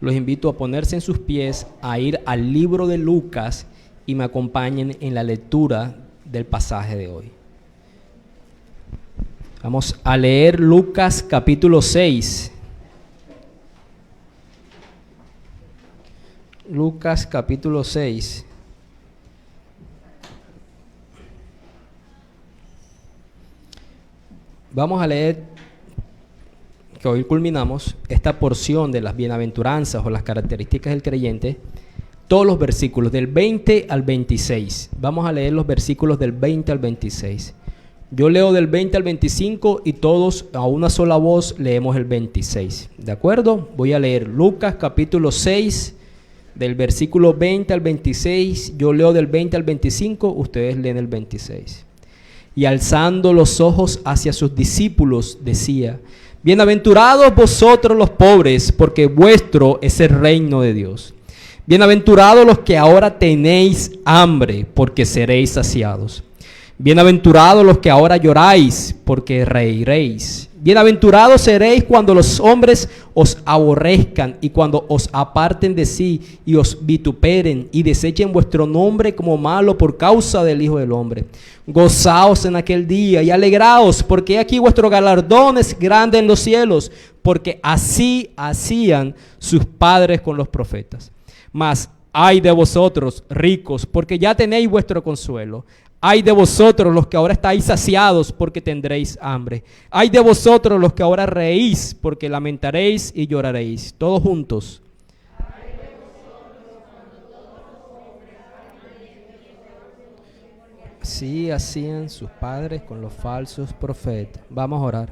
los invito a ponerse en sus pies, a ir al libro de Lucas y me acompañen en la lectura del pasaje de hoy. Vamos a leer Lucas capítulo 6. Lucas capítulo 6. Vamos a leer, que hoy culminamos, esta porción de las bienaventuranzas o las características del creyente, todos los versículos del 20 al 26. Vamos a leer los versículos del 20 al 26. Yo leo del 20 al 25 y todos a una sola voz leemos el 26. ¿De acuerdo? Voy a leer Lucas capítulo 6, del versículo 20 al 26. Yo leo del 20 al 25, ustedes leen el 26. Y alzando los ojos hacia sus discípulos, decía: bienaventurados vosotros los pobres, porque vuestro es el reino de Dios. Bienaventurados los que ahora tenéis hambre, porque seréis saciados. Bienaventurados los que ahora lloráis, porque reiréis. Bienaventurados seréis cuando los hombres os aborrezcan y cuando os aparten de sí y os vituperen y desechen vuestro nombre como malo por causa del Hijo del Hombre. Gozaos en aquel día y alegraos, porque aquí vuestro galardón es grande en los cielos, porque así hacían sus padres con los profetas. Mas ay de vosotros, ricos, porque ya tenéis vuestro consuelo. Ay de vosotros los que ahora estáis saciados, porque tendréis hambre. Ay de vosotros los que ahora reís, porque lamentaréis y lloraréis. Todos juntos. Ay de vosotros cuando todos los hombres así hacían sus padres con los falsos profetas. Vamos a orar.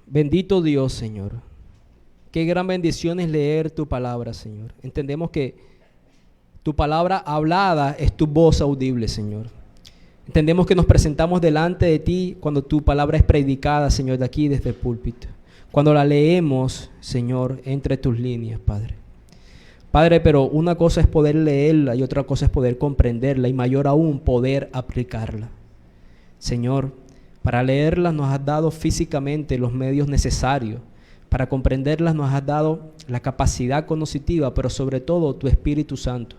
Bendito Dios, Señor. Qué gran bendición es leer tu palabra, Señor. Entendemos que tu palabra hablada es tu voz audible, Señor. Entendemos que nos presentamos delante de ti cuando tu palabra es predicada, Señor, de aquí desde el púlpito. Cuando la leemos, Señor, entre tus líneas, Padre. Padre, pero una cosa es poder leerla y otra cosa es poder comprenderla y mayor aún poder aplicarla. Señor, para leerla nos has dado físicamente los medios necesarios. Para comprenderlas nos has dado la capacidad cognitiva, pero sobre todo tu Espíritu Santo.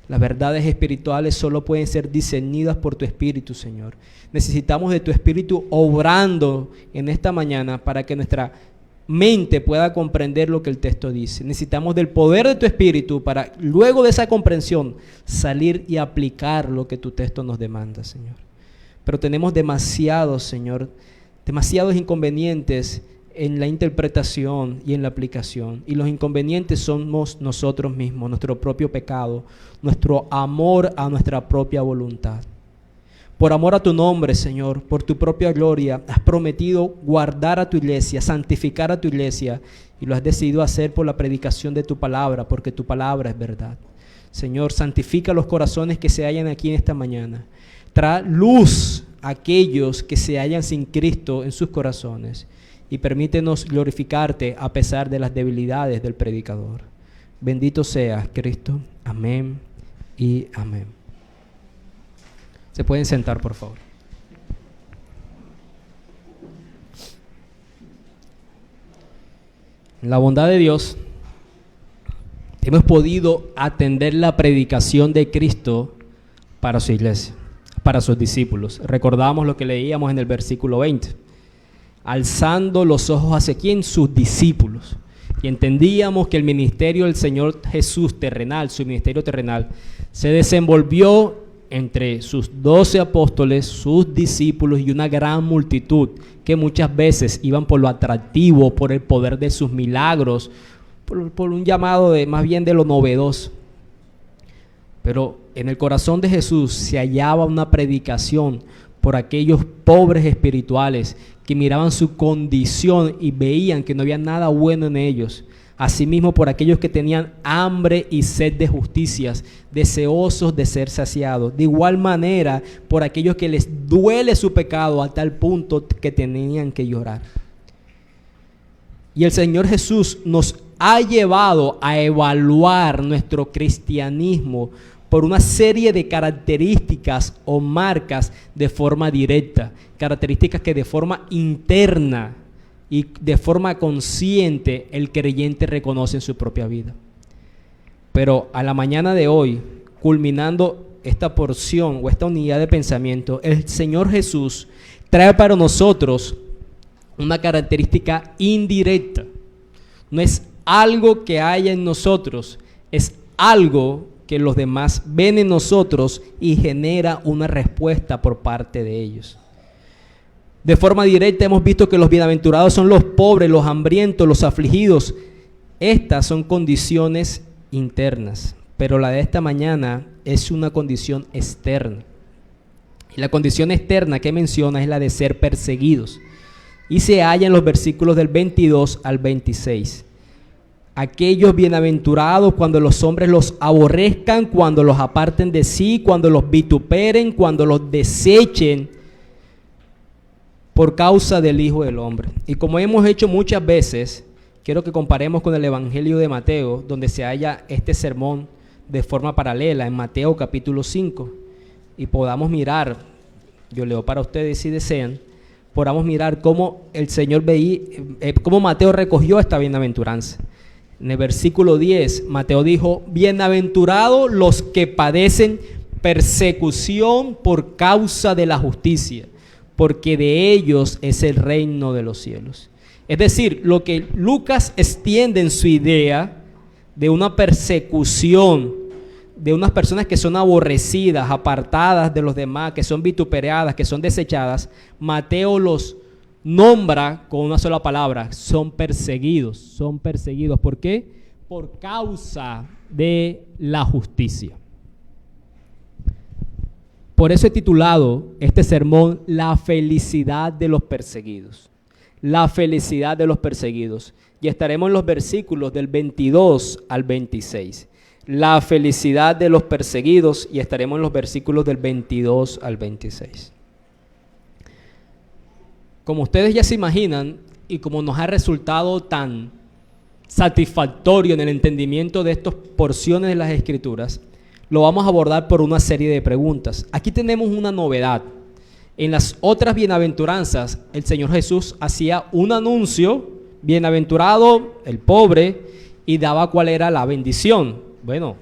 Las verdades espirituales solo pueden ser discernidas por tu Espíritu, Señor. Necesitamos de tu Espíritu obrando en esta mañana para que nuestra mente pueda comprender lo que el texto dice. Necesitamos del poder de tu Espíritu para luego de esa comprensión salir y aplicar lo que tu texto nos demanda, Señor. Pero tenemos demasiados, Señor, demasiados inconvenientes en la interpretación y en la aplicación, y los inconvenientes somos nosotros mismos, nuestro propio pecado, nuestro amor a nuestra propia voluntad. Por amor a tu nombre, Señor, por tu propia gloria, has prometido guardar a tu iglesia, santificar a tu iglesia, y lo has decidido hacer por la predicación de tu palabra, porque tu palabra es verdad. Señor, santifica los corazones que se hallan aquí en esta mañana. Trae luz a aquellos que se hallan sin Cristo en sus corazones. Y permítenos glorificarte a pesar de las debilidades del predicador. Bendito seas, Cristo. Amén y amén. Se pueden sentar, por favor. En la bondad de Dios, hemos podido atender la predicación de Cristo para su iglesia, para sus discípulos. Recordamos lo que leíamos en el versículo 20. Alzando los ojos hacia quién, sus discípulos. Y entendíamos que el ministerio del Señor Jesús terrenal, su ministerio terrenal, se desenvolvió entre sus 12 apóstoles, sus discípulos y una gran multitud que muchas veces iban por lo atractivo, por el poder de sus milagros, por un llamado de más bien de lo novedoso. Pero en el corazón de Jesús se hallaba una predicación por aquellos pobres espirituales que miraban su condición y veían que no había nada bueno en ellos. Asimismo, por aquellos que tenían hambre y sed de justicias, deseosos de ser saciados. De igual manera, por aquellos que les duele su pecado a tal punto que tenían que llorar. Y el Señor Jesús nos ha llevado a evaluar nuestro cristianismo por una serie de características o marcas de forma directa, características que de forma interna y de forma consciente el creyente reconoce en su propia vida. Pero a la mañana de hoy, culminando esta porción o esta unidad de pensamiento, el Señor Jesús trae para nosotros una característica indirecta. No es algo que haya en nosotros, es algo que los demás ven en nosotros y genera una respuesta por parte de ellos. De forma directa hemos visto que los bienaventurados son los pobres, los hambrientos, los afligidos. Estas son condiciones internas, pero la de esta mañana es una condición externa. Y la condición externa que menciona es la de ser perseguidos. Y se halla en los versículos del 22 al 26. Aquellos bienaventurados cuando los hombres los aborrezcan, cuando los aparten de sí, cuando los vituperen, cuando los desechen por causa del Hijo del Hombre. Y como hemos hecho muchas veces, quiero que comparemos con el Evangelio de Mateo, donde se halla este sermón de forma paralela en Mateo capítulo 5, y podamos mirar, yo leo para ustedes si desean, podamos mirar cómo el Señor veía, cómo Mateo recogió esta bienaventuranza. En el versículo 10, Mateo dijo: bienaventurados los que padecen persecución por causa de la justicia, porque de ellos es el reino de los cielos. Es decir, lo que Lucas extiende en su idea de una persecución, de unas personas que son aborrecidas, apartadas de los demás, que son vituperadas, que son desechadas, Mateo los nombra con una sola palabra: son perseguidos. Son perseguidos. ¿Por qué? Por causa de la justicia. Por eso he titulado este sermón La felicidad de los perseguidos. La felicidad de los perseguidos. Y estaremos en los versículos del 22 al 26. La felicidad de los perseguidos, y estaremos en los versículos del 22 al 26. Como ustedes ya se imaginan, y como nos ha resultado tan satisfactorio en el entendimiento de estas porciones de las Escrituras, lo vamos a abordar por una serie de preguntas. Aquí tenemos una novedad. En las otras bienaventuranzas, el Señor Jesús hacía un anuncio: bienaventurado el pobre, y daba cuál era la bendición. Bueno,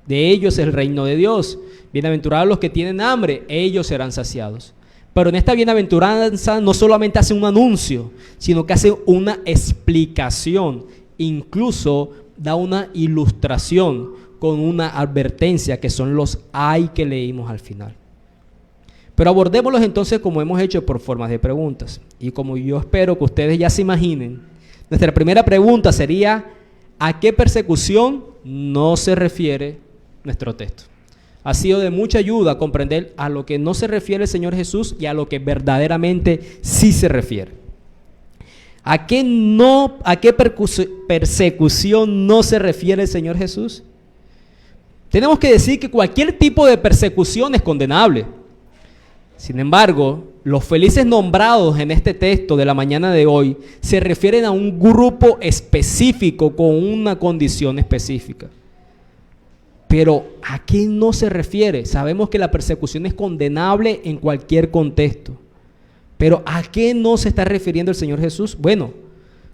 de ellos es el reino de Dios. Bienaventurados los que tienen hambre, ellos serán saciados. Pero en esta bienaventuranza no solamente hace un anuncio, sino que hace una explicación. Incluso da una ilustración con una advertencia, que son los ay que leímos al final. Pero abordémoslos entonces como hemos hecho, por formas de preguntas. Y como yo espero que ustedes ya se imaginen, nuestra primera pregunta sería: ¿a qué persecución no se refiere nuestro texto? Ha sido de mucha ayuda comprender a lo que no se refiere el Señor Jesús y a lo que verdaderamente sí se refiere. ¿A qué persecución no se refiere el Señor Jesús? Tenemos que decir que cualquier tipo de persecución es condenable. Sin embargo, los felices nombrados en este texto de la mañana de hoy se refieren a un grupo específico con una condición específica. Pero ¿a qué no se refiere? Sabemos que la persecución es condenable en cualquier contexto. Pero ¿a qué no se está refiriendo el Señor Jesús? Bueno,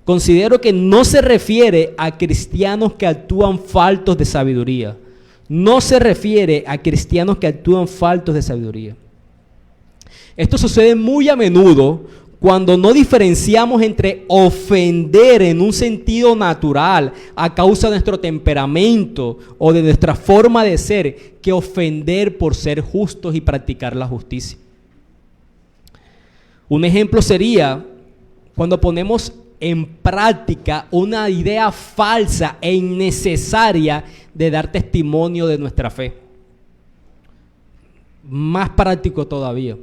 considero que no se refiere a cristianos que actúan faltos de sabiduría. No se refiere a cristianos que actúan faltos de sabiduría. Esto sucede muy a menudo cuando no diferenciamos entre ofender en un sentido natural a causa de nuestro temperamento o de nuestra forma de ser, que ofender por ser justos y practicar la justicia. Un ejemplo sería cuando ponemos en práctica una idea falsa e innecesaria de dar testimonio de nuestra fe. Más práctico todavía.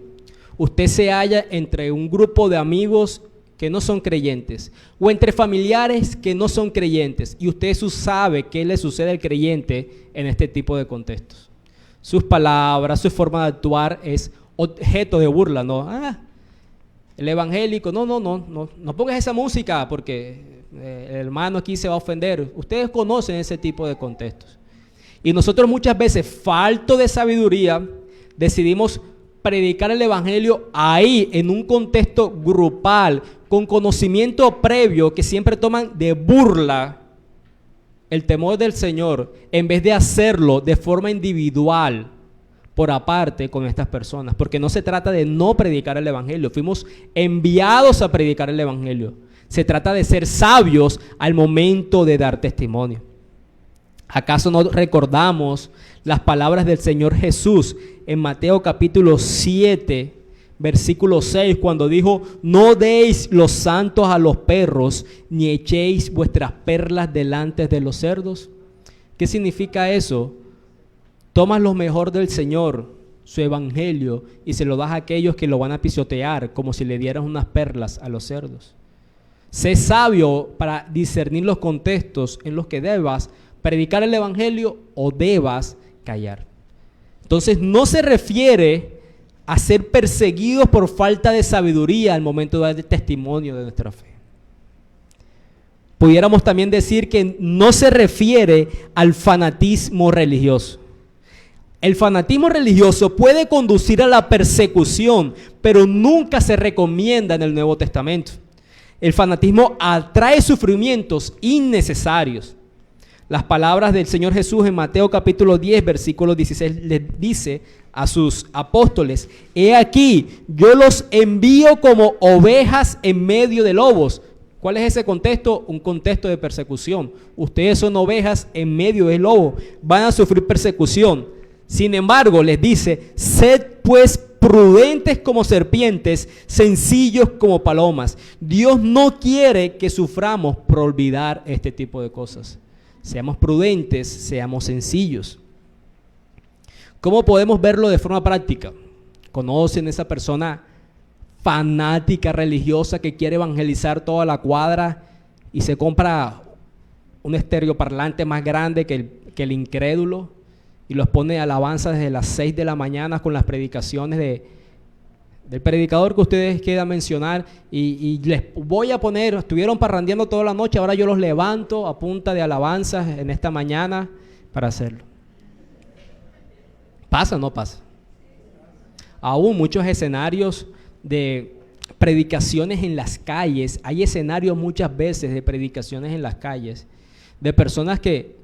Usted se halla entre un grupo de amigos que no son creyentes o entre familiares que no son creyentes, y usted sabe qué le sucede al creyente en este tipo de contextos. Sus palabras, su forma de actuar es objeto de burla, ¿no? El evangélico, no pongas esa música porque el hermano aquí se va a ofender. Ustedes conocen ese tipo de contextos. Y nosotros muchas veces, falto de sabiduría, decidimos predicar el evangelio ahí, en un contexto grupal, con conocimiento previo, que siempre toman de burla el temor del Señor, en vez de hacerlo de forma individual, por aparte con estas personas, porque no se trata de no predicar el evangelio, fuimos enviados a predicar el evangelio. Se trata de ser sabios al momento de dar testimonio. ¿Acaso no recordamos las palabras del Señor Jesús en Mateo capítulo 7, versículo 6, cuando dijo: no deis los santos a los perros, ni echéis vuestras perlas delante de los cerdos? ¿Qué significa eso? Tomas lo mejor del Señor, su evangelio, y se lo das a aquellos que lo van a pisotear, como si le dieras unas perlas a los cerdos. Sé sabio para discernir los contextos en los que debas predicar el evangelio o debas callar. Entonces no se refiere a ser perseguidos por falta de sabiduría al momento de dar el testimonio de nuestra fe. Pudiéramos también decir que no se refiere al fanatismo religioso. El fanatismo religioso puede conducir a la persecución, pero nunca se recomienda en el Nuevo Testamento. El fanatismo atrae sufrimientos innecesarios. Las palabras del Señor Jesús en Mateo capítulo 10, versículo 16, les dice a sus apóstoles: he aquí, yo los envío como ovejas en medio de lobos. ¿Cuál es ese contexto? Un contexto de persecución. Ustedes son ovejas en medio del lobo, van a sufrir persecución. Sin embargo, les dice: sed pues prudentes como serpientes, sencillos como palomas. Dios no quiere que suframos por olvidar este tipo de cosas. Seamos prudentes, seamos sencillos. ¿Cómo podemos verlo de forma práctica? ¿Conocen esa persona fanática religiosa que quiere evangelizar toda la cuadra y se compra un estereoparlante más grande que el incrédulo y los pone alabanzas desde las 6 de la mañana con las predicaciones del predicador que ustedes quieran mencionar, y les voy a poner, estuvieron parrandeando toda la noche, ahora yo los levanto a punta de alabanzas en esta mañana para hacerlo? ¿Pasa o no pasa? Aún muchos escenarios de predicaciones en las calles, hay escenarios muchas veces de predicaciones en las calles, de personas que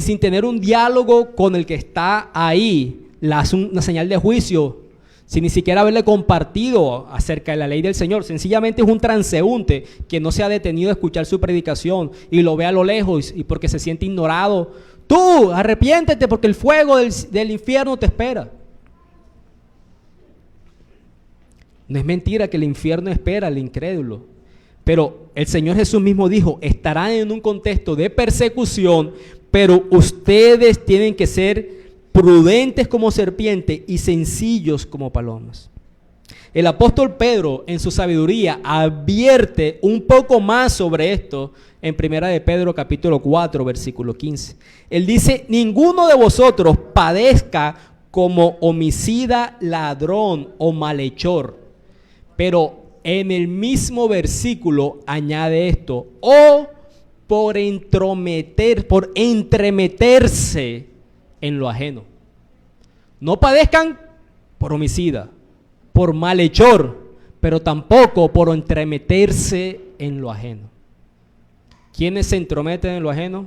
sin tener un diálogo con el que está ahí, le hace una señal de juicio, sin ni siquiera haberle compartido acerca de la ley del Señor. Sencillamente es un transeúnte que no se ha detenido a escuchar su predicación y lo ve a lo lejos y porque se siente ignorado. Tú, arrepiéntete porque el fuego del infierno te espera. No es mentira que el infierno espera al incrédulo, pero el Señor Jesús mismo dijo: estarán en un contexto de persecución, pero ustedes tienen que ser prudentes como serpiente y sencillos como palomas. El apóstol Pedro, en su sabiduría, advierte un poco más sobre esto en 1 de Pedro capítulo 4, versículo 15. Él dice: ninguno de vosotros padezca como homicida, ladrón o malhechor. Pero en el mismo versículo añade esto: o por entremeterse en lo ajeno. No padezcan por homicida, por malhechor, pero tampoco por entremeterse en lo ajeno. ¿Quiénes se entrometen en lo ajeno?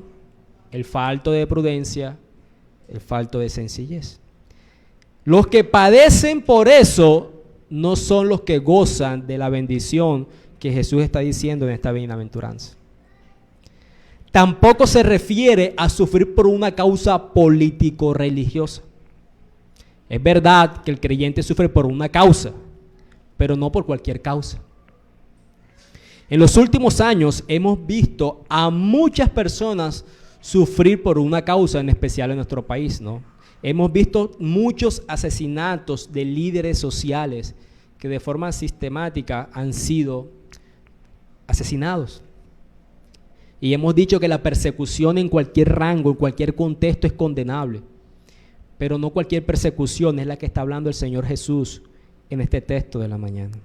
El falto de prudencia, el falto de sencillez. Los que padecen por eso no son los que gozan de la bendición que Jesús está diciendo en esta bienaventuranza. Tampoco se refiere a sufrir por una causa político-religiosa. Es verdad que el creyente sufre por una causa, pero no por cualquier causa. En los últimos años hemos visto a muchas personas sufrir por una causa, en especial en nuestro país, ¿no? Hemos visto muchos asesinatos de líderes sociales que de forma sistemática han sido asesinados. Y hemos dicho que la persecución en cualquier rango, en cualquier contexto es condenable. Pero no cualquier persecución es la que está hablando el Señor Jesús en este texto de la mañana.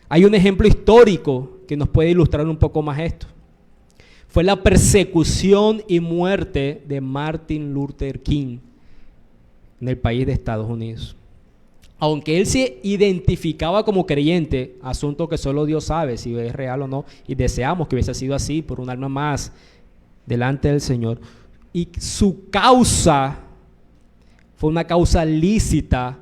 Hay un ejemplo histórico que nos puede ilustrar un poco más esto. Fue la persecución y muerte de Martin Luther King en el país de Estados Unidos. aunque él se identificaba como creyente, asunto que solo Dios sabe si es real o no, y deseamos que hubiese sido así por un alma más delante del Señor, y su causa fue una causa lícita,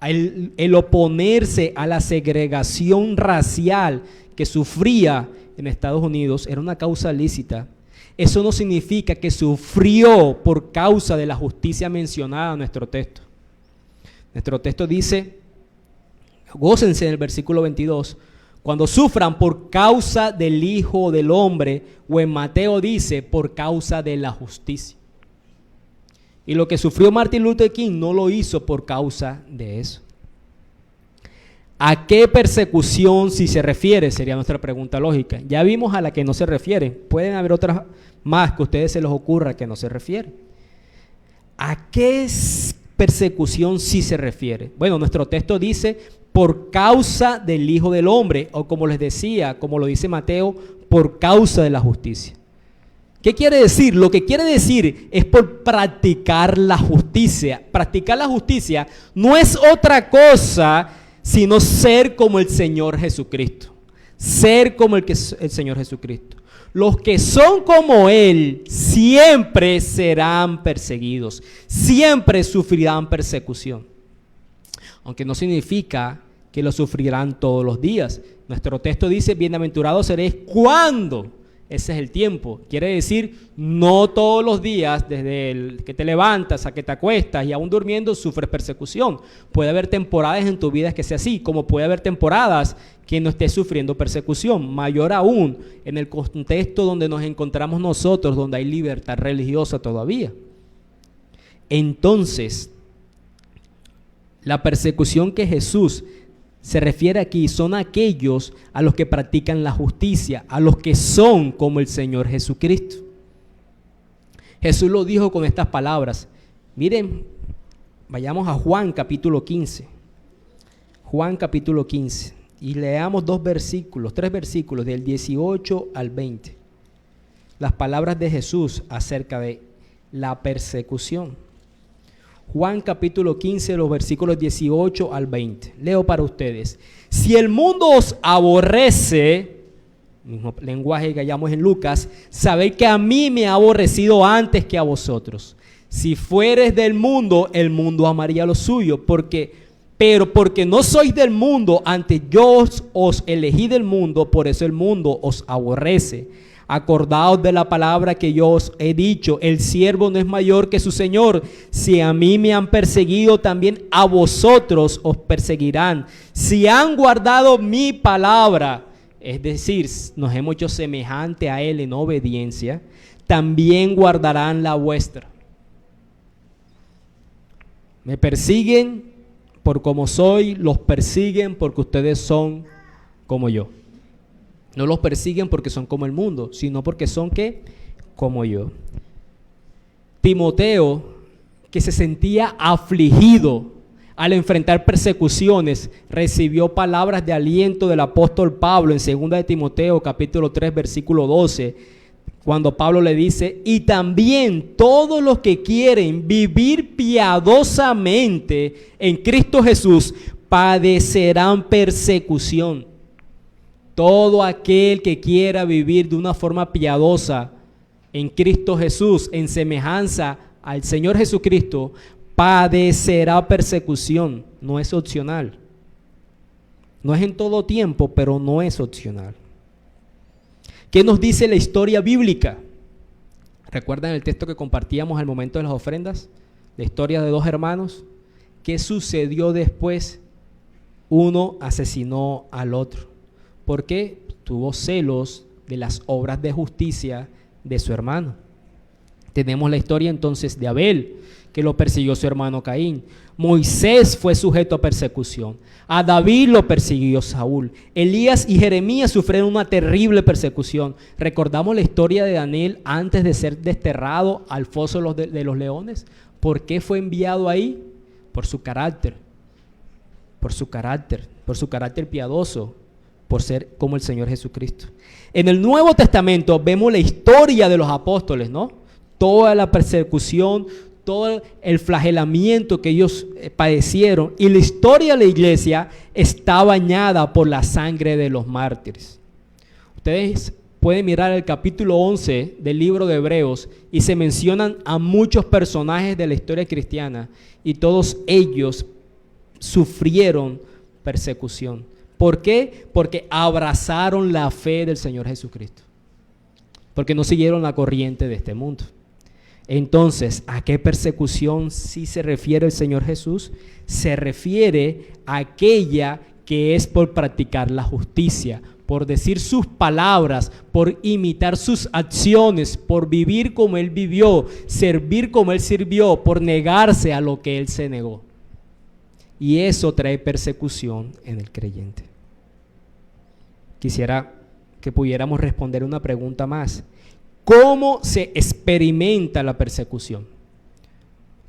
el oponerse a la segregación racial que sufría en Estados Unidos, era una causa lícita. Eso no significa que sufrió por causa de la justicia mencionada en nuestro texto. Nuestro texto dice, gócense en el versículo 22, cuando sufran por causa del Hijo del Hombre, o en Mateo dice, por causa de la justicia. Y lo que sufrió Martin Luther King no lo hizo por causa de eso. ¿A qué persecución si se refiere? Sería nuestra pregunta lógica. Ya vimos a la que no se refiere. Pueden haber otras más que a ustedes se les ocurra que no se refiere. ¿A qué persecución sí se refiere? Bueno, nuestro texto dice por causa del Hijo del Hombre, o como les decía, como lo dice Mateo, por causa de la justicia. ¿Qué quiere decir? Lo que quiere decir es por practicar la justicia. Practicar la justicia no es otra cosa sino ser como el Señor Jesucristo. Ser como el Señor Jesucristo. Los que son como Él siempre serán perseguidos, siempre sufrirán persecución. Aunque no significa que lo sufrirán todos los días. Nuestro texto dice, bienaventurados seréis cuando. Ese es el tiempo. Quiere decir, no todos los días, desde el que te levantas a que te acuestas y aún durmiendo, sufres persecución. Puede haber temporadas en tu vida que sea así, como puede haber temporadas que no estés sufriendo persecución. Mayor aún en el contexto donde nos encontramos nosotros, donde hay libertad religiosa todavía. Entonces, la persecución que Jesús se refiere aquí son aquellos a los que practican la justicia, a los que son como el Señor Jesucristo. Jesús lo dijo con estas palabras. Miren, vayamos a Juan capítulo 15. Juan capítulo 15. Y leamos tres versículos del 18 al 20. Las palabras de Jesús acerca de la persecución. Juan capítulo 15, los versículos 18 al 20. Leo para ustedes. Si el mundo os aborrece, mismo lenguaje que hallamos en Lucas, sabéis que a mí me ha aborrecido antes que a vosotros. Si fueres del mundo, el mundo amaría lo suyo, pero porque no sois del mundo, antes yo os elegí del mundo, por eso el mundo os aborrece. Acordaos de la palabra que yo os he dicho, el siervo no es mayor que su Señor. Si a mí me han perseguido, también a vosotros os perseguirán. Si han guardado mi palabra, es decir, nos hemos hecho semejante a Él en obediencia, también guardarán la vuestra. Me persiguen por como soy, los persiguen porque ustedes son como yo. No los persiguen porque son como el mundo, sino porque son ¿qué? Como yo. Timoteo, que se sentía afligido al enfrentar persecuciones, recibió palabras de aliento del apóstol Pablo en 2 de Timoteo capítulo 3 versículo 12, cuando Pablo le dice, y también todos los que quieren vivir piadosamente en Cristo Jesús padecerán persecución. Todo aquel que quiera vivir de una forma piadosa en Cristo Jesús, en semejanza al Señor Jesucristo, padecerá persecución. No es opcional. No es en todo tiempo, pero no es opcional. ¿Qué nos dice la historia bíblica? ¿Recuerdan el texto que compartíamos al momento de las ofrendas? La historia de dos hermanos. ¿Qué sucedió después? Uno asesinó al otro. ¿Por qué? Tuvo celos de las obras de justicia de su hermano. Tenemos la historia entonces de Abel, que lo persiguió su hermano Caín. Moisés fue sujeto a persecución. A David lo persiguió Saúl. Elías y Jeremías sufrieron una terrible persecución. Recordamos la historia de Daniel antes de ser desterrado al foso de los leones. ¿Por qué fue enviado ahí? Por su carácter. Por su carácter piadoso. Por ser como el Señor Jesucristo. En el Nuevo Testamento vemos la historia de los apóstoles, ¿no? Toda la persecución, todo el flagelamiento que ellos padecieron, y la historia de la iglesia está bañada por la sangre de los mártires. Ustedes pueden mirar el capítulo 11 del libro de Hebreos y se mencionan a muchos personajes de la historia cristiana y todos ellos sufrieron persecución. ¿Por qué? Porque abrazaron la fe del Señor Jesucristo, porque no siguieron la corriente de este mundo. Entonces, ¿a qué persecución sí se refiere el Señor Jesús? Se refiere a aquella que es por practicar la justicia, por decir sus palabras, por imitar sus acciones, por vivir como Él vivió, servir como Él sirvió, por negarse a lo que Él se negó. Y eso trae persecución en el creyente. Quisiera que pudiéramos responder una pregunta más. ¿Cómo se experimenta la persecución?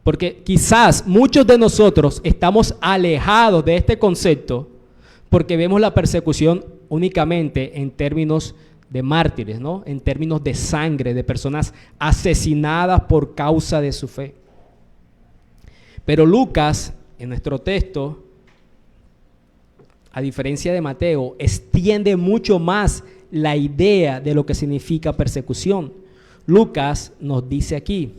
Porque quizás muchos de nosotros estamos alejados de este concepto porque vemos la persecución únicamente en términos de mártires, ¿no? En términos de sangre, de personas asesinadas por causa de su fe. Pero Lucas, en nuestro texto, a diferencia de Mateo, extiende mucho más la idea de lo que significa persecución. Lucas nos dice aquí: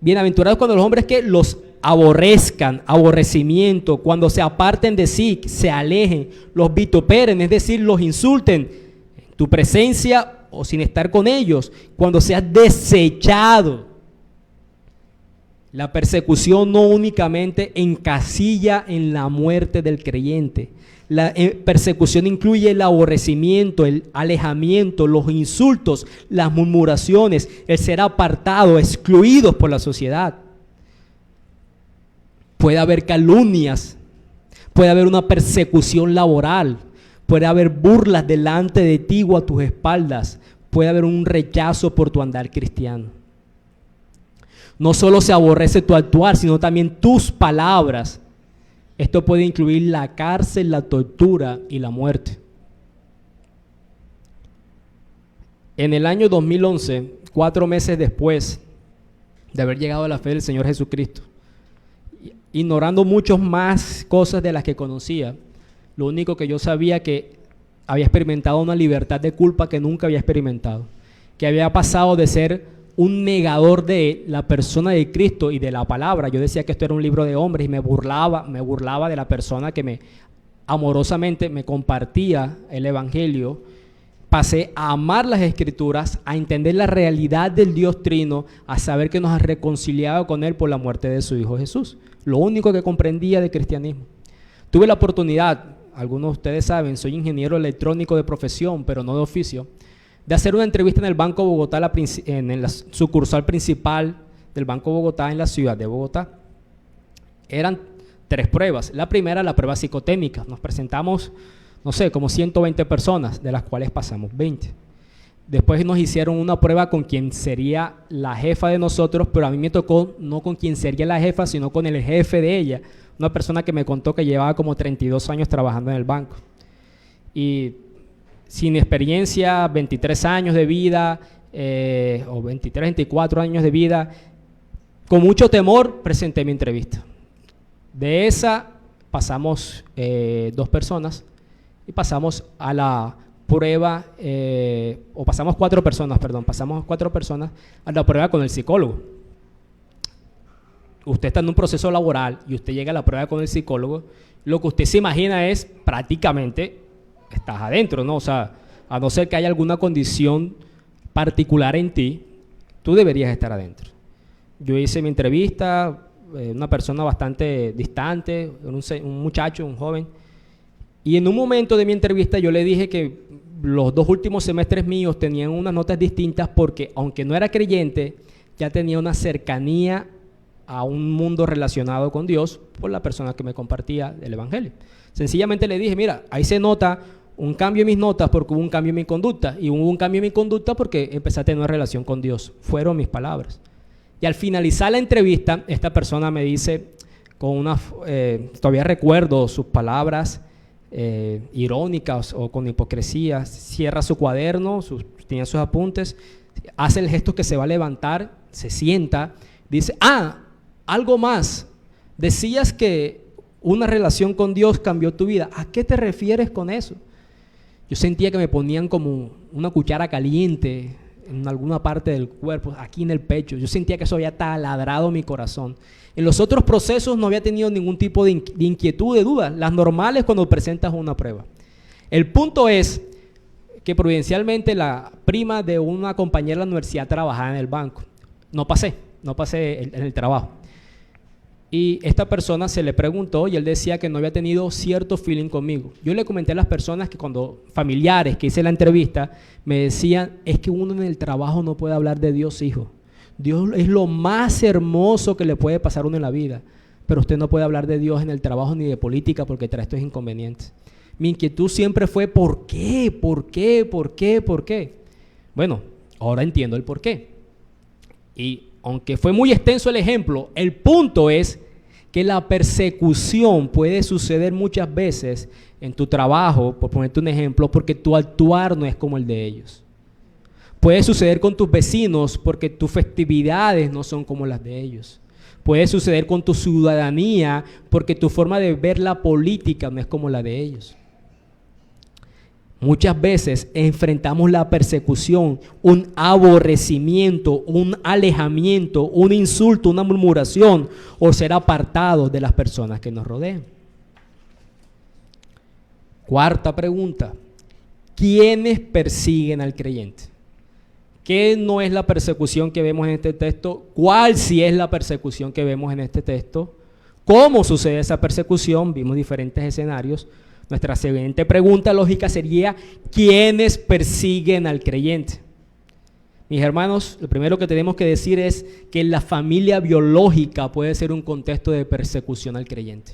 bienaventurados cuando los hombres que los aborrezcan, aborrecimiento, cuando se aparten de sí, se alejen, los vituperen, es decir, los insulten en tu presencia o sin estar con ellos, cuando seas desechado. La persecución no únicamente encasilla en la muerte del creyente. La persecución incluye el aborrecimiento, el alejamiento, los insultos, las murmuraciones, el ser apartado, excluidos por la sociedad. Puede haber calumnias, puede haber una persecución laboral, puede haber burlas delante de ti o a tus espaldas, puede haber un rechazo por tu andar cristiano. No solo se aborrece tu actuar, sino también tus palabras. Esto puede incluir la cárcel, la tortura y la muerte. En el año 2011, 4 meses después de haber llegado a la fe del Señor Jesucristo, ignorando muchas más cosas de las que conocía, lo único que yo sabía que había experimentado una libertad de culpa que nunca había experimentado, que había pasado de ser un negador de la persona de Cristo y de la palabra. Yo decía que esto era un libro de hombres y me burlaba de la persona que amorosamente me compartía el evangelio. Pasé a amar las escrituras, a entender la realidad del Dios Trino, a saber que nos ha reconciliado con Él por la muerte de su Hijo Jesús. Lo único que comprendía de cristianismo. Tuve la oportunidad, algunos de ustedes saben, soy ingeniero electrónico de profesión, pero no de oficio, de hacer una entrevista en el Banco Bogotá, en la sucursal principal del Banco Bogotá en la ciudad de Bogotá. Eran 3 pruebas. La primera, la prueba psicotécnica. Nos presentamos, no sé, como 120 personas, de las cuales pasamos 20. Después nos hicieron una prueba con quien sería la jefa de nosotros, pero a mí me tocó no con quien sería la jefa, sino con el jefe de ella, una persona que me contó que llevaba como 32 años trabajando en el banco. Y sin experiencia, 23 años de vida, o 23, 24 años de vida, con mucho temor presenté mi entrevista. De esa pasamos 2 personas y pasamos a la prueba, pasamos 4 personas a la prueba con el psicólogo. Usted está en un proceso laboral y usted llega a la prueba con el psicólogo, lo que usted se imagina es prácticamente estás adentro, ¿no? O sea, a no ser que haya alguna condición particular en ti, tú deberías estar adentro. Yo hice mi entrevista, una persona bastante distante, un muchacho, un joven, y en un momento de mi entrevista yo le dije que los 2 últimos semestres míos tenían unas notas distintas porque, aunque no era creyente, ya tenía una cercanía a un mundo relacionado con Dios por la persona que me compartía el evangelio. Sencillamente le dije, mira, ahí se nota un cambio en mis notas porque hubo un cambio en mi conducta, y hubo un cambio en mi conducta porque empecé a tener una relación con Dios. Fueron mis palabras. Y al finalizar la entrevista, esta persona me dice, todavía recuerdo sus palabras irónicas o con hipocresía, cierra su cuaderno, tenía sus apuntes, hace el gesto que se va a levantar, se sienta, dice, algo más, decías que una relación con Dios cambió tu vida. ¿A qué te refieres con eso? Yo sentía que me ponían como una cuchara caliente en alguna parte del cuerpo, aquí en el pecho. Yo sentía que eso había taladrado mi corazón. En los otros procesos no había tenido ningún tipo de inquietud, de duda, las normales cuando presentas una prueba. El punto es que providencialmente la prima de una compañera de la universidad trabajaba en el banco. No pasé en el trabajo. Y esta persona se le preguntó y él decía que no había tenido cierto feeling conmigo. Yo le comenté a las personas que familiares que hice la entrevista, me decían, es que uno en el trabajo no puede hablar de Dios, hijo. Dios es lo más hermoso que le puede pasar a uno en la vida, pero usted no puede hablar de Dios en el trabajo ni de política porque trae estos inconvenientes. Mi inquietud siempre fue, ¿por qué? ¿Por qué? ¿Por qué? ¿Por qué? Bueno, ahora entiendo el por qué. Y aunque fue muy extenso el ejemplo, el punto es que la persecución puede suceder muchas veces en tu trabajo, por ponerte un ejemplo, porque tu actuar no es como el de ellos. Puede suceder con tus vecinos porque tus festividades no son como las de ellos. Puede suceder con tu ciudadanía porque tu forma de ver la política no es como la de ellos. Muchas veces enfrentamos la persecución, un aborrecimiento, un alejamiento, un insulto, una murmuración o ser apartados de las personas que nos rodean. Cuarta pregunta, ¿quiénes persiguen al creyente? ¿Qué no es la persecución que vemos en este texto? ¿Cuál sí es la persecución que vemos en este texto? ¿Cómo sucede esa persecución? Vimos diferentes escenarios. Nuestra siguiente pregunta lógica sería, ¿quiénes persiguen al creyente? Mis hermanos, lo primero que tenemos que decir es que la familia biológica puede ser un contexto de persecución al creyente.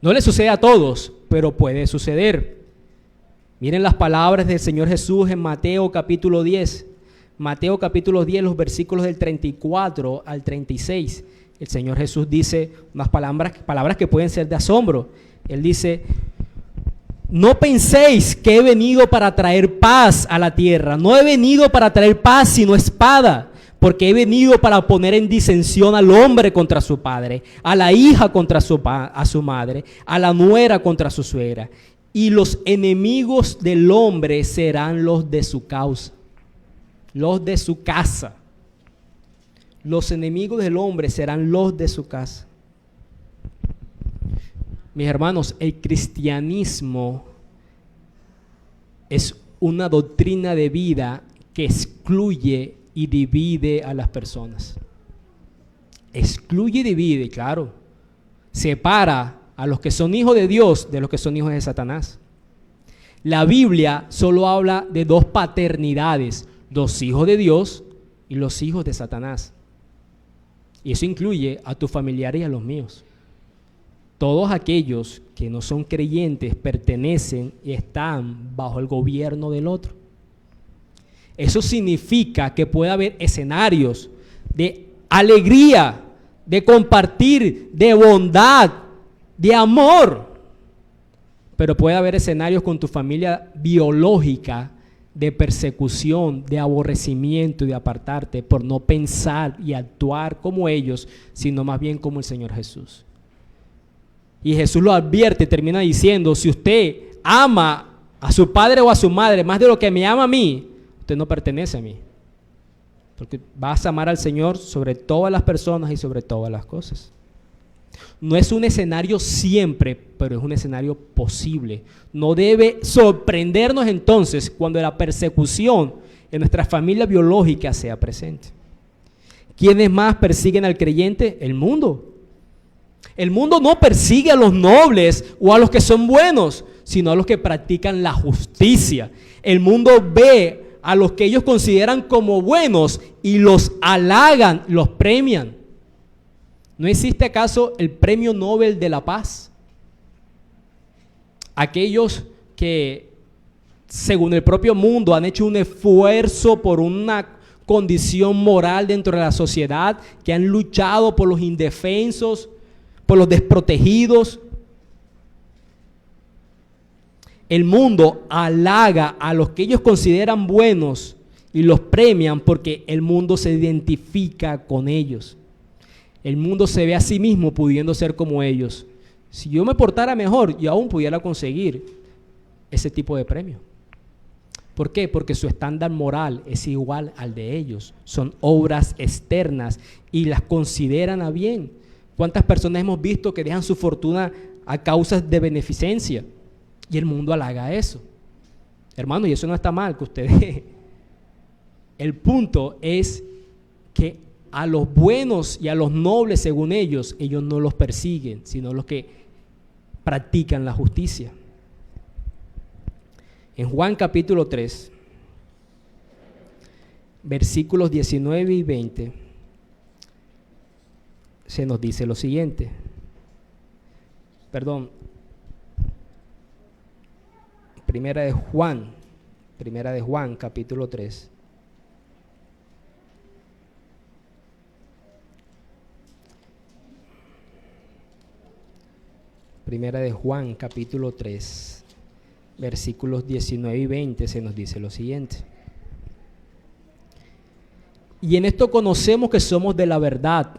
No le sucede a todos, pero puede suceder. Miren las palabras del Señor Jesús en Mateo capítulo 10. Mateo capítulo 10, los versículos del 34 al 36. El Señor Jesús dice unas palabras que pueden ser de asombro. Él dice, no penséis que he venido para traer paz a la tierra. No he venido para traer paz sino espada, porque he venido para poner en disensión al hombre contra su padre, a la hija contra a su madre, a la nuera contra su suegra. Y los enemigos del hombre serán los de su causa, los de su casa. Los enemigos del hombre serán los de su casa. Mis hermanos, el cristianismo es una doctrina de vida que excluye y divide a las personas. Excluye y divide, claro. Separa a los que son hijos de Dios de los que son hijos de Satanás. La Biblia solo habla de dos paternidades, los hijos de Dios y los hijos de Satanás. Y eso incluye a tus familiares y a los míos. Todos aquellos que no son creyentes pertenecen y están bajo el gobierno del otro. Eso significa que puede haber escenarios de alegría, de compartir, de bondad, de amor. Pero puede haber escenarios con tu familia biológica de persecución, de aborrecimiento y de apartarte por no pensar y actuar como ellos, sino más bien como el Señor Jesús. Y Jesús lo advierte y termina diciendo, si usted ama a su padre o a su madre más de lo que me ama a mí, usted no pertenece a mí. Porque vas a amar al Señor sobre todas las personas y sobre todas las cosas. No es un escenario siempre, pero es un escenario posible. No debe sorprendernos entonces cuando la persecución en nuestra familia biológica sea presente. ¿Quiénes más persiguen al creyente? El mundo. El mundo no persigue a los nobles o a los que son buenos, sino a los que practican la justicia. El mundo ve a los que ellos consideran como buenos y los halagan, los premian. ¿No existe acaso el premio Nobel de la Paz? Aquellos que, según el propio mundo, han hecho un esfuerzo por una condición moral dentro de la sociedad, que han luchado por los indefensos, por los desprotegidos. El mundo halaga a los que ellos consideran buenos y los premian porque el mundo se identifica con ellos. El mundo se ve a sí mismo pudiendo ser como ellos. Si yo me portara mejor, yo aún pudiera conseguir ese tipo de premio. ¿Por qué? Porque su estándar moral es igual al de ellos. Son obras externas y las consideran a bien. ¿Cuántas personas hemos visto que dejan su fortuna a causas de beneficencia? Y el mundo halaga eso. Hermano, y eso no está mal que usted deje. El punto es que a los buenos y a los nobles, según ellos no los persiguen, sino los que practican la justicia. En Juan capítulo 3, versículos 19 y 20, se nos dice lo siguiente. Primera de Juan, capítulo 3. Primera de Juan, capítulo 3, versículos 19 y 20, se nos dice lo siguiente. Y en esto conocemos que somos de la verdad.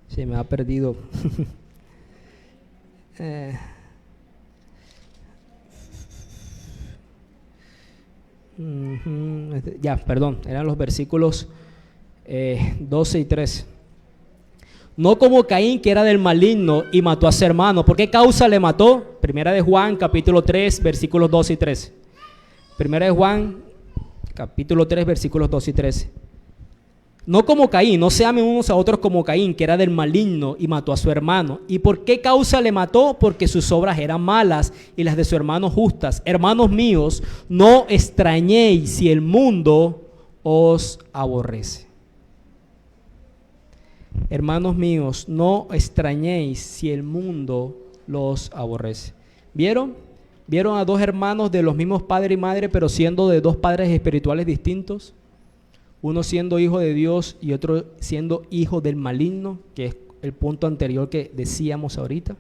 Se me ha perdido. Eran los versículos 12 y 13. No como Caín, que era del maligno y mató a su hermano. ¿Por qué causa le mató? Primera de Juan, capítulo 3, versículos 12 y 13. Primera de Juan, capítulo 3, versículos 12 y 13. No como Caín, no se amen unos a otros como Caín, que era del maligno y mató a su hermano. ¿Y por qué causa le mató? Porque sus obras eran malas y las de su hermano justas. Hermanos míos, no extrañéis si el mundo os aborrece. Hermanos míos, no extrañéis si el mundo los aborrece. ¿Vieron? ¿Vieron a dos hermanos de los mismos padre y madre, pero siendo de dos padres espirituales distintos? Uno siendo hijo de Dios y otro siendo hijo del maligno, que es el punto anterior que decíamos ahorita.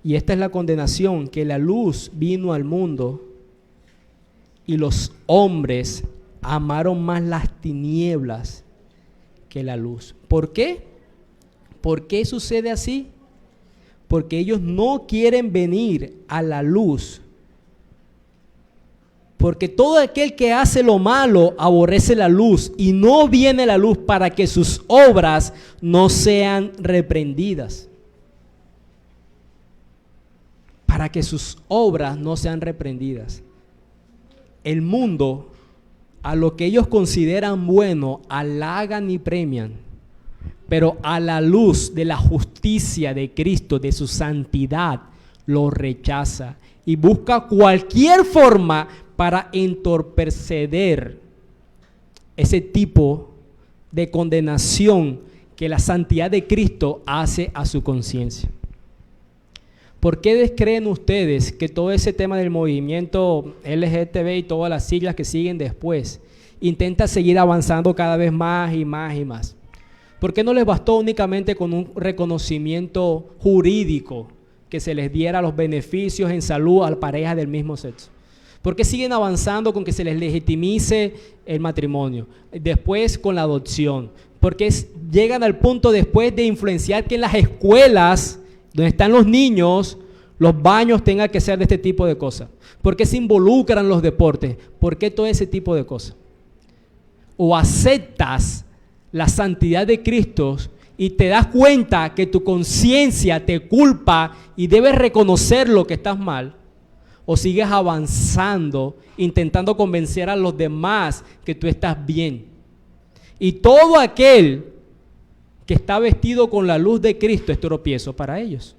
Y esta es la condenación, que la luz vino al mundo y los hombres amaron más las tinieblas que la luz. ¿Por qué? ¿Por qué sucede así? Porque ellos no quieren venir a la luz. Porque todo aquel que hace lo malo aborrece la luz y no viene la luz para que sus obras no sean reprendidas. Para que sus obras no sean reprendidas. El mundo, a lo que ellos consideran bueno, halagan y premian. Pero a la luz de la justicia de Cristo, de su santidad, lo rechaza y busca cualquier forma para entorpecer ese tipo de condenación que la santidad de Cristo hace a su conciencia. ¿Por qué creen ustedes que todo ese tema del movimiento LGTB y todas las siglas que siguen después intenta seguir avanzando cada vez más y más y más? ¿Por qué no les bastó únicamente con un reconocimiento jurídico que se les diera los beneficios en salud a parejas del mismo sexo? ¿Por qué siguen avanzando con que se les legitimice el matrimonio? Después con la adopción. ¿Por qué llegan al punto después de influenciar que en las escuelas donde están los niños, los baños tengan que ser de este tipo de cosas? ¿Por qué se involucran los deportes? ¿Por qué todo ese tipo de cosas? O aceptas la santidad de Cristo y te das cuenta que tu conciencia te culpa y debes reconocer lo que estás mal, o sigues avanzando intentando convencer a los demás que tú estás bien. Y todo aquel que está vestido con la luz de Cristo es tropiezo para ellos,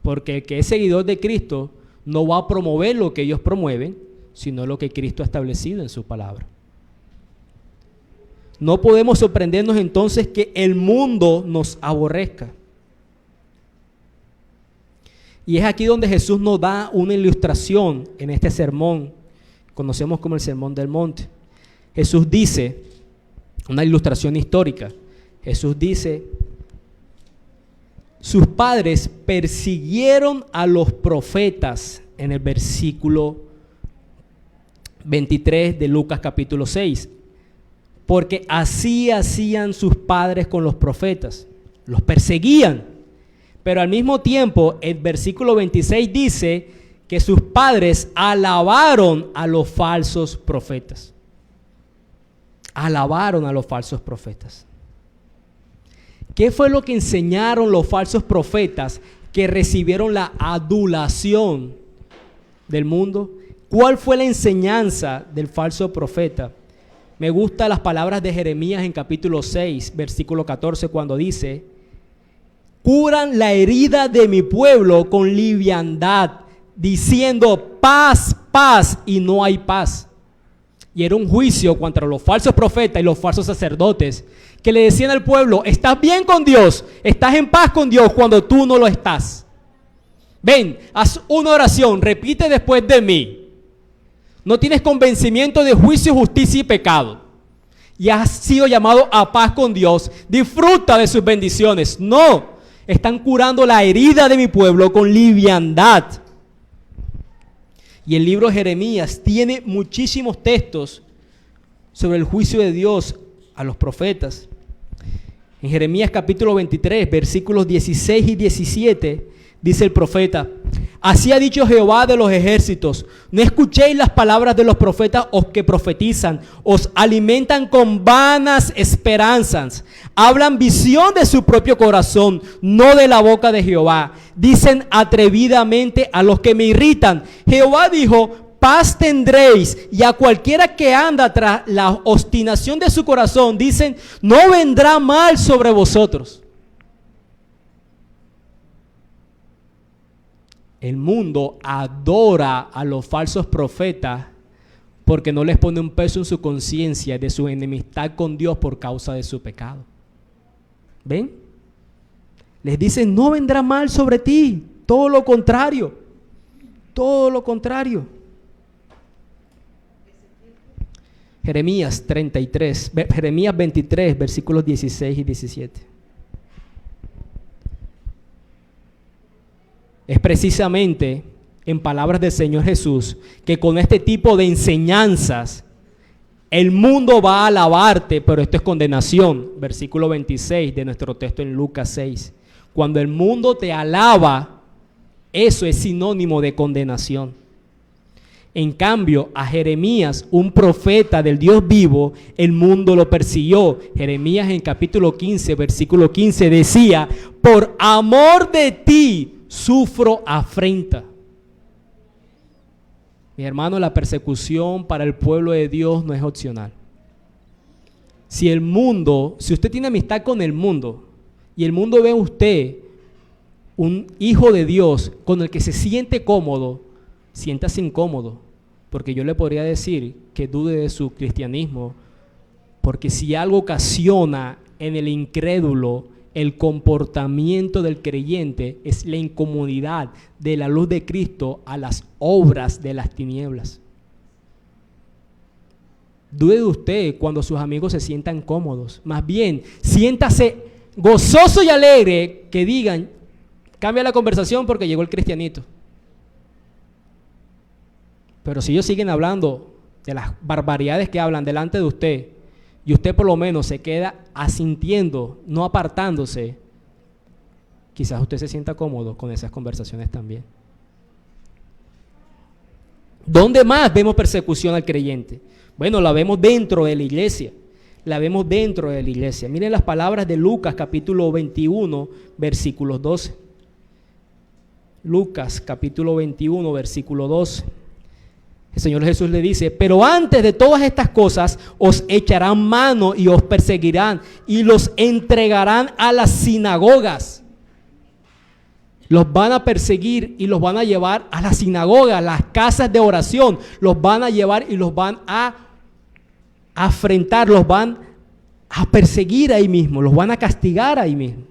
porque el que es seguidor de Cristo no va a promover lo que ellos promueven, sino lo que Cristo ha establecido en su palabra. No podemos sorprendernos entonces que el mundo nos aborrezca. Y es aquí donde Jesús nos da una ilustración en este sermón, conocemos como el Sermón del Monte. Jesús dice Una ilustración histórica. Jesús dice: sus padres persiguieron a los profetas, en el versículo 23 de Lucas capítulo 6, porque así hacían sus padres con los profetas, los perseguían. Pero al mismo tiempo, el versículo 26 dice que sus padres alabaron a los falsos profetas. Alabaron a los falsos profetas. ¿Qué fue lo que enseñaron los falsos profetas que recibieron la adulación del mundo? ¿Cuál fue la enseñanza del falso profeta? Me gustan las palabras de Jeremías en capítulo 6, versículo 14, cuando dice: curan la herida de mi pueblo con liviandad, diciendo paz, paz, y no hay paz. Y era un juicio contra los falsos profetas y los falsos sacerdotes que le decían al pueblo: estás bien con Dios, estás en paz con Dios, cuando tú no lo estás. Ven, haz una oración, repite después de mí. No tienes convencimiento de juicio, justicia y pecado, y has sido llamado a paz con Dios. Disfruta de sus bendiciones. No, están curando la herida de mi pueblo con liviandad. Y el libro de Jeremías tiene muchísimos textos sobre el juicio de Dios a los profetas. En Jeremías capítulo 23, versículos 16 y 17, dice el profeta: así ha dicho Jehová de los ejércitos, no escuchéis las palabras de los profetas os que profetizan, os alimentan con vanas esperanzas, hablan visión de su propio corazón, no de la boca de Jehová. Dicen atrevidamente a los que me irritan: Jehová dijo, paz tendréis. Y a cualquiera que anda tras la obstinación de su corazón, dicen, no vendrá mal sobre vosotros. El mundo adora a los falsos profetas porque no les pone un peso en su conciencia de su enemistad con Dios por causa de su pecado. ¿Ven? Les dicen, no vendrá mal sobre ti, todo lo contrario, todo lo contrario. Jeremías 23, versículos 16 y 17. Es precisamente en palabras del Señor Jesús que con este tipo de enseñanzas el mundo va a alabarte, pero esto es condenación. Versículo 26 de nuestro texto en Lucas 6. Cuando el mundo te alaba, eso es sinónimo de condenación. En cambio, a Jeremías, un profeta del Dios vivo, el mundo lo persiguió. Jeremías en capítulo 15, versículo 15 decía, por amor de ti sufro afrenta. Mi hermano, la persecución para el pueblo de Dios no es opcional. Si usted tiene amistad con el mundo y el mundo ve a usted un hijo de Dios con el que se siente cómodo, siéntase incómodo, porque yo le podría decir que dude de su cristianismo, porque si algo ocasiona en el incrédulo el comportamiento del creyente es la incomodidad de la luz de Cristo a las obras de las tinieblas. Dude de usted cuando sus amigos se sientan cómodos, más bien siéntase gozoso y alegre que digan, cambia la conversación porque llegó el cristianito. Pero si ellos siguen hablando de las barbaridades que hablan delante de usted y usted por lo menos se queda asintiendo, no apartándose, quizás usted se sienta cómodo con esas conversaciones también. ¿Dónde más vemos persecución al creyente? Bueno, la vemos dentro de la iglesia. La vemos dentro de la iglesia. Miren las palabras de Lucas capítulo 21, versículos 12. Lucas capítulo 21, versículo 12. El Señor Jesús le dice, pero antes de todas estas cosas os echarán mano y os perseguirán y los entregarán a las sinagogas. Los van a perseguir y los van a llevar a las sinagogas, las casas de oración. Los van a llevar y los van a afrentar, los van a perseguir ahí mismo, los van a castigar ahí mismo.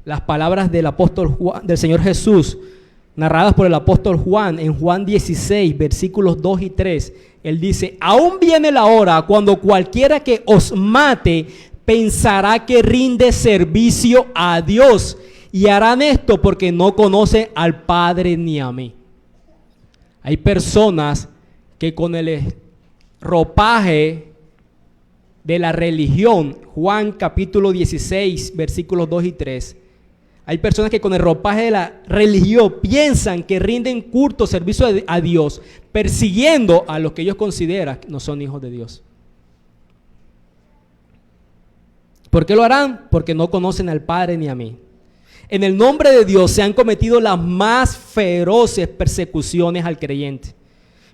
Las palabras del apóstol Juan, del Señor Jesús, narradas por el apóstol Juan, en Juan 16, versículos 2 y 3, él dice: aún viene la hora cuando cualquiera que os mate pensará que rinde servicio a Dios, y harán esto porque no conocen al Padre ni a mí. Hay personas que con el ropaje de la religión, Juan capítulo 16, versículos 2 y 3, hay personas que con el ropaje de la religión piensan que rinden culto, servicio a Dios, persiguiendo a los que ellos consideran que no son hijos de Dios. ¿Por qué lo harán? Porque no conocen al Padre ni a mí. En el nombre de Dios se han cometido las más feroces persecuciones al creyente.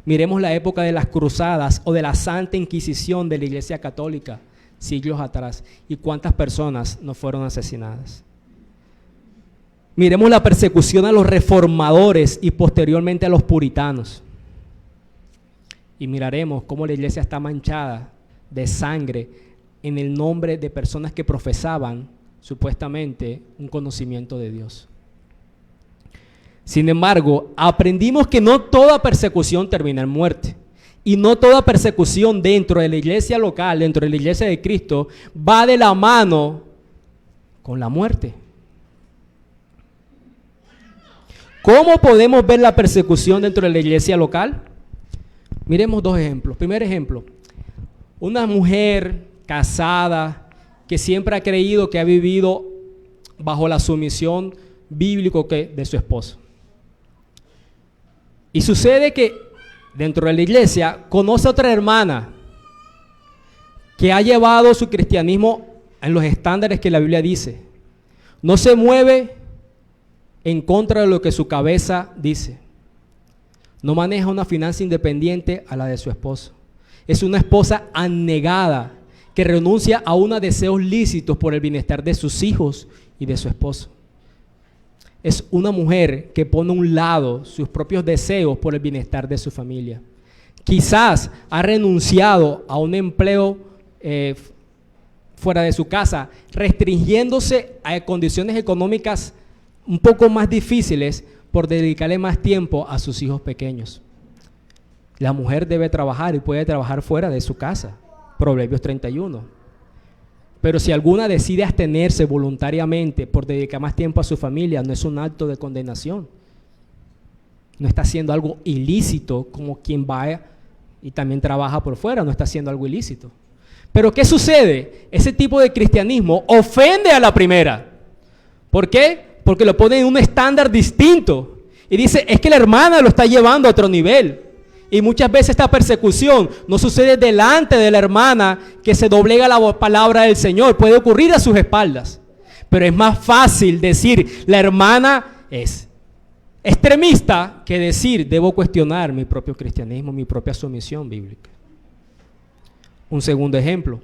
Miremos la época de las cruzadas o de la Santa Inquisición de la Iglesia Católica, siglos atrás, y cuántas personas no fueron asesinadas. Miremos la persecución a los reformadores y posteriormente a los puritanos. Y miraremos cómo la iglesia está manchada de sangre en el nombre de personas que profesaban supuestamente un conocimiento de Dios. Sin embargo, aprendimos que no toda persecución termina en muerte. Y no toda persecución dentro de la iglesia local, dentro de la iglesia de Cristo, va de la mano con la muerte. ¿Cómo podemos ver la persecución dentro de la iglesia local? Miremos dos ejemplos. Primer ejemplo, una mujer casada que siempre ha creído que ha vivido bajo la sumisión bíblica de su esposo. Y sucede que dentro de la iglesia conoce a otra hermana que ha llevado su cristianismo en los estándares que la Biblia dice. No se mueve en contra de lo que su cabeza dice. No maneja una finanza independiente a la de su esposo. Es una esposa anegada que renuncia a unos deseos lícitos por el bienestar de sus hijos y de su esposo. Es una mujer que pone a un lado sus propios deseos por el bienestar de su familia. Quizás ha renunciado a un empleo fuera de su casa, restringiéndose a condiciones económicas un poco más difíciles por dedicarle más tiempo a sus hijos pequeños. La mujer debe trabajar y puede trabajar fuera de su casa. Proverbios 31. Pero si alguna decide abstenerse voluntariamente por dedicar más tiempo a su familia, no es un acto de condenación. No está haciendo algo ilícito como quien va y también trabaja por fuera, no está haciendo algo ilícito. Pero ¿qué sucede? Ese tipo de cristianismo ofende a la primera. ¿Por qué? Porque lo pone en un estándar distinto. Y dice, es que la hermana lo está llevando a otro nivel. Y muchas veces esta persecución no sucede delante de la hermana que se doblega la palabra del Señor. Puede ocurrir a sus espaldas. Pero es más fácil decir, la hermana es extremista, que decir, debo cuestionar mi propio cristianismo, mi propia sumisión bíblica. Un segundo ejemplo.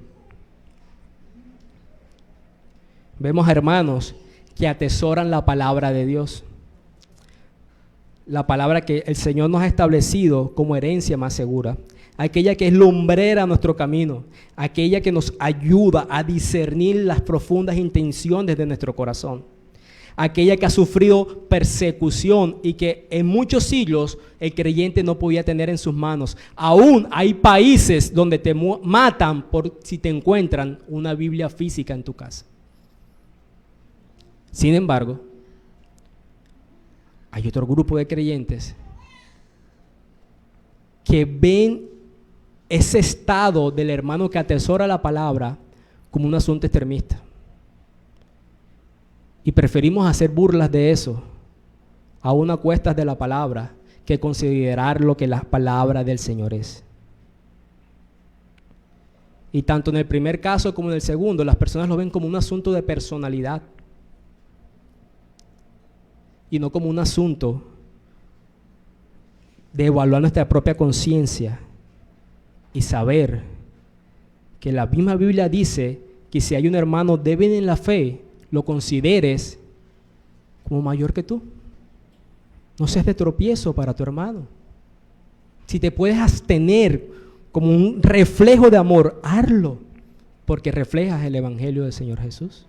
Vemos a hermanos que atesoran la palabra de Dios. La palabra que el Señor nos ha establecido como herencia más segura. Aquella que es lumbrera a nuestro camino. Aquella que nos ayuda a discernir las profundas intenciones de nuestro corazón. Aquella que ha sufrido persecución y que en muchos siglos el creyente no podía tener en sus manos. Aún hay países donde te matan por si te encuentran una Biblia física en tu casa. Sin embargo, hay otro grupo de creyentes que ven ese estado del hermano que atesora la palabra como un asunto extremista. Y preferimos hacer burlas de eso, aún a cuestas de la palabra, que considerar lo que la palabra del Señor es. Y tanto en el primer caso como en el segundo, las personas lo ven como un asunto de personalidad y no como un asunto de evaluar nuestra propia conciencia y saber que la misma Biblia dice que si hay un hermano débil en la fe, lo consideres como mayor que tú. No seas de tropiezo para tu hermano. Si te puedes abstener como un reflejo de amor, hazlo, porque reflejas el evangelio del Señor Jesús.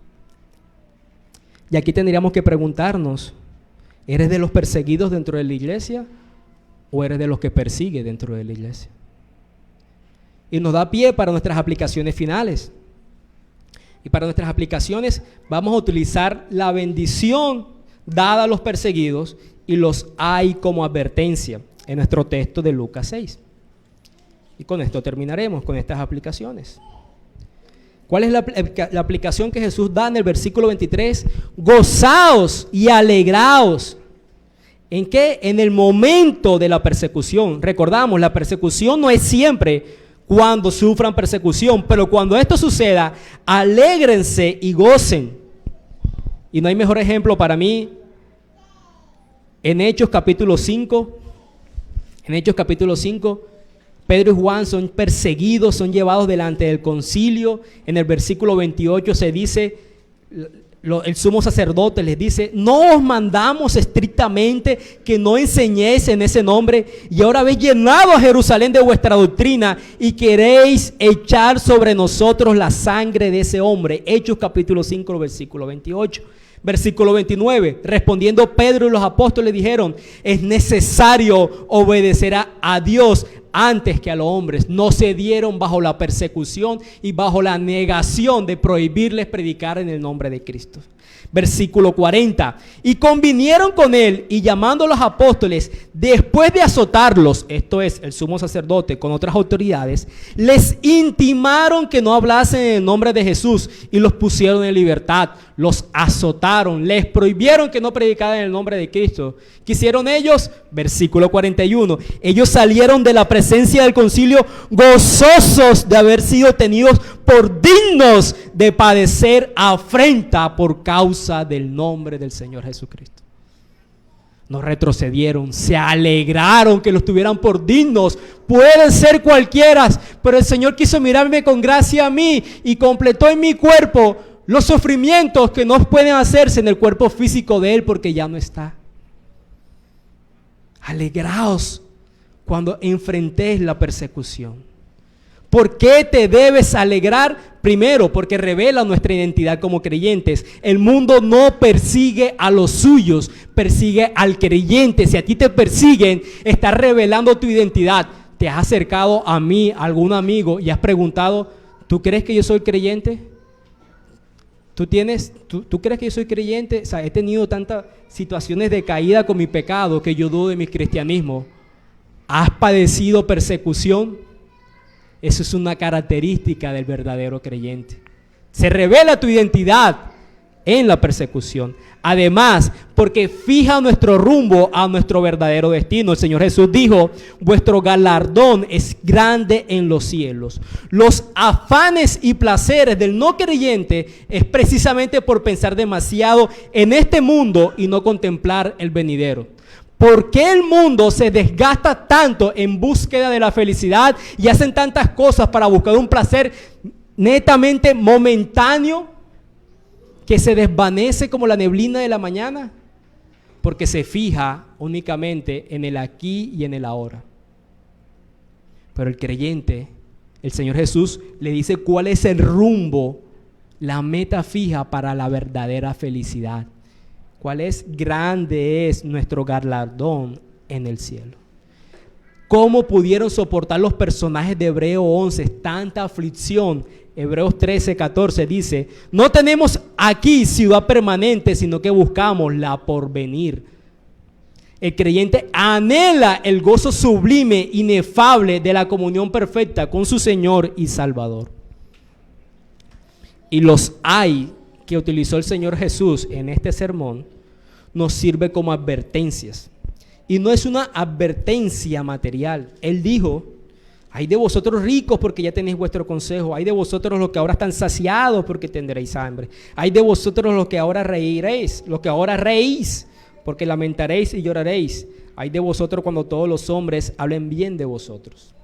Y aquí tendríamos que preguntarnos, ¿Eres de los perseguidos dentro de la iglesia o eres de los que persigue dentro de la iglesia? Y nos da pie para nuestras aplicaciones finales. Y para nuestras aplicaciones vamos a utilizar la bendición dada a los perseguidos y los hay como advertencia en nuestro texto de Lucas 6. Y con esto terminaremos con estas aplicaciones. ¿Cuál es la aplicación que Jesús da en el versículo 23? Gozaos y alegraos. ¿En qué? En el momento de la persecución. Recordamos, la persecución no es siempre cuando sufran persecución, pero cuando esto suceda, alégrense y gocen. Y no hay mejor ejemplo para mí en Hechos capítulo 5. En Hechos capítulo 5, Pedro y Juan son perseguidos, son llevados delante del concilio. En el versículo 28 se dice, el sumo sacerdote les dice: no os mandamos estrictamente que no enseñéis en ese nombre, y ahora habéis llenado a Jerusalén de vuestra doctrina y queréis echar sobre nosotros la sangre de ese hombre. Hechos capítulo 5, versículo 28. Versículo 29, respondiendo Pedro y los apóstoles dijeron: es necesario obedecer a Dios antes que a los hombres. No cedieron bajo la persecución y bajo la negación de prohibirles predicar en el nombre de Cristo. Versículo 40, y convinieron con él, y llamando a los apóstoles, después de azotarlos, esto es, el sumo sacerdote con otras autoridades, les intimaron que no hablasen en el nombre de Jesús, y los pusieron en libertad. Los azotaron, les prohibieron que no predicaran en el nombre de Cristo. ¿Qué hicieron ellos? Versículo 41, ellos salieron de la presencia del concilio gozosos de haber sido tenidos por dignos de padecer afrenta por causa del nombre del Señor Jesucristo. No retrocedieron, se alegraron que los tuvieran por dignos. Pueden ser cualquiera, pero el Señor quiso mirarme con gracia a mí y completó en mi cuerpo los sufrimientos que no pueden hacerse en el cuerpo físico de Él porque ya no está. Alegraos cuando enfrentéis la persecución. ¿Por qué te debes alegrar? Primero, porque revela nuestra identidad como creyentes. El mundo no persigue a los suyos, persigue al creyente. Si a ti te persiguen, estás revelando tu identidad. Te has acercado a mí, a algún amigo, y has preguntado: ¿tú crees que yo soy creyente? ¿Tú crees que yo soy creyente? O sea, he tenido tantas situaciones de caída con mi pecado que yo dudo de mi cristianismo. ¿Has padecido persecución? Eso es una característica del verdadero creyente. Se revela tu identidad en la persecución. Además, porque fija nuestro rumbo a nuestro verdadero destino. El Señor Jesús dijo: vuestro galardón es grande en los cielos. Los afanes y placeres del no creyente es precisamente por pensar demasiado en este mundo y no contemplar el venidero. ¿Por qué el mundo se desgasta tanto en búsqueda de la felicidad y hacen tantas cosas para buscar un placer netamente momentáneo que se desvanece como la neblina de la mañana? Porque se fija únicamente en el aquí y en el ahora. Pero el creyente, el Señor Jesús le dice cuál es el rumbo, la meta fija para la verdadera felicidad. ¿Cuál es? Grande es nuestro galardón en el cielo. ¿Cómo pudieron soportar los personajes de Hebreos 11 tanta aflicción? Hebreos 13, 14 dice: no tenemos aquí ciudad permanente, sino que buscamos la porvenir. El creyente anhela el gozo sublime, inefable de la comunión perfecta con su Señor y Salvador. Y los hay que utilizó el Señor Jesús en este sermón nos sirve como advertencias. Y no es una advertencia material. Él dijo: ay de vosotros ricos porque ya tenéis vuestro consejo. Ay de vosotros los que ahora están saciados porque tendréis hambre. Ay de vosotros los que ahora reiréis, los que ahora reís porque lamentaréis y lloraréis. Ay de vosotros cuando todos los hombres hablen bien de vosotros.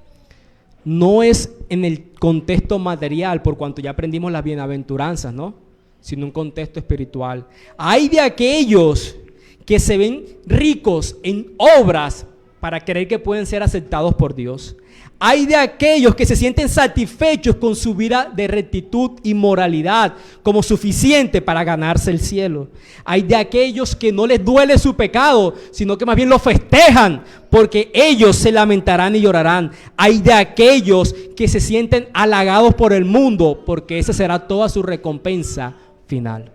No es en el contexto material, por cuanto ya aprendimos las bienaventuranzas, ¿no? Sino un contexto espiritual. Hay de aquellos que se ven ricos en obras para creer que pueden ser aceptados por Dios. Hay de aquellos que se sienten satisfechos con su vida de rectitud y moralidad como suficiente para ganarse el cielo. Hay de aquellos que no les duele su pecado, sino que más bien lo festejan, porque ellos se lamentarán y llorarán. Hay de aquellos que se sienten halagados por el mundo, porque esa será toda su recompensa final.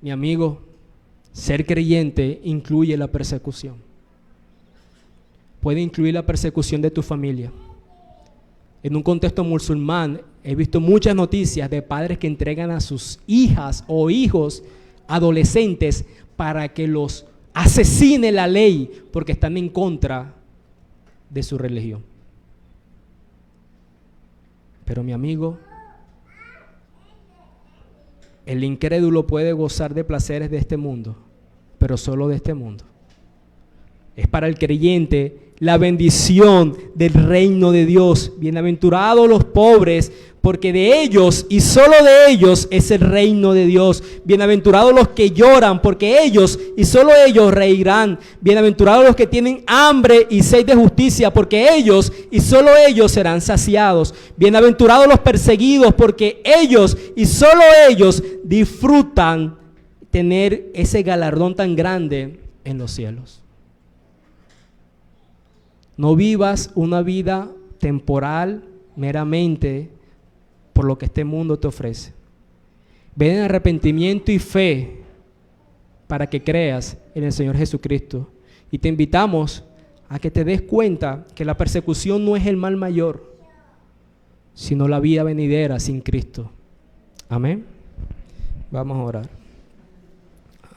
Mi amigo, ser creyente incluye la persecución. Puede incluir la persecución de tu familia. En un contexto musulmán, he visto muchas noticias de padres que entregan a sus hijas o hijos adolescentes para que los asesine la ley porque están en contra de su religión. Pero mi amigo, el incrédulo puede gozar de placeres de este mundo, pero solo de este mundo. Es para el creyente la bendición del reino de Dios. Bienaventurados los pobres, porque de ellos y solo de ellos es el reino de Dios. Bienaventurados los que lloran, porque ellos y solo ellos reirán. Bienaventurados los que tienen hambre y sed de justicia, porque ellos y solo ellos serán saciados. Bienaventurados los perseguidos, porque ellos y solo ellos disfrutan tener ese galardón tan grande en los cielos. No vivas una vida temporal meramente por lo que este mundo te ofrece. Ven en arrepentimiento y fe para que creas en el Señor Jesucristo. Y te invitamos a que te des cuenta que la persecución no es el mal mayor, sino la vida venidera sin Cristo. Amén. Vamos a orar.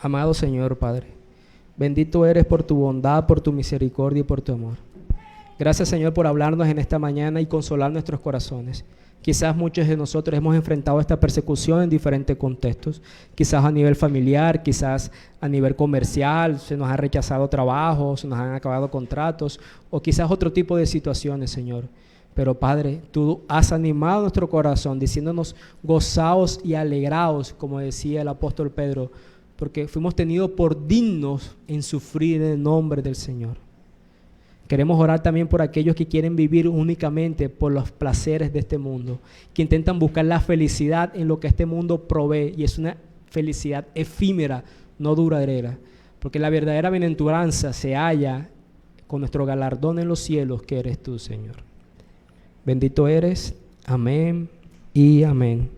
Amado Señor Padre, bendito eres por tu bondad, por tu misericordia y por tu amor. Gracias, Señor, por hablarnos en esta mañana y consolar nuestros corazones. Quizás muchos de nosotros hemos enfrentado esta persecución en diferentes contextos, quizás a nivel familiar, quizás a nivel comercial, se nos ha rechazado trabajo, se nos han acabado contratos, o quizás otro tipo de situaciones, Señor. Pero Padre, tú has animado nuestro corazón diciéndonos gozaos y alegraos, como decía el apóstol Pedro, porque fuimos tenidos por dignos en sufrir en el nombre del Señor. Queremos orar también por aquellos que quieren vivir únicamente por los placeres de este mundo, que intentan buscar la felicidad en lo que este mundo provee, y es una felicidad efímera, no duradera, porque la verdadera bienaventuranza se halla con nuestro galardón en los cielos, que eres tú, Señor. Bendito eres. Amén y amén.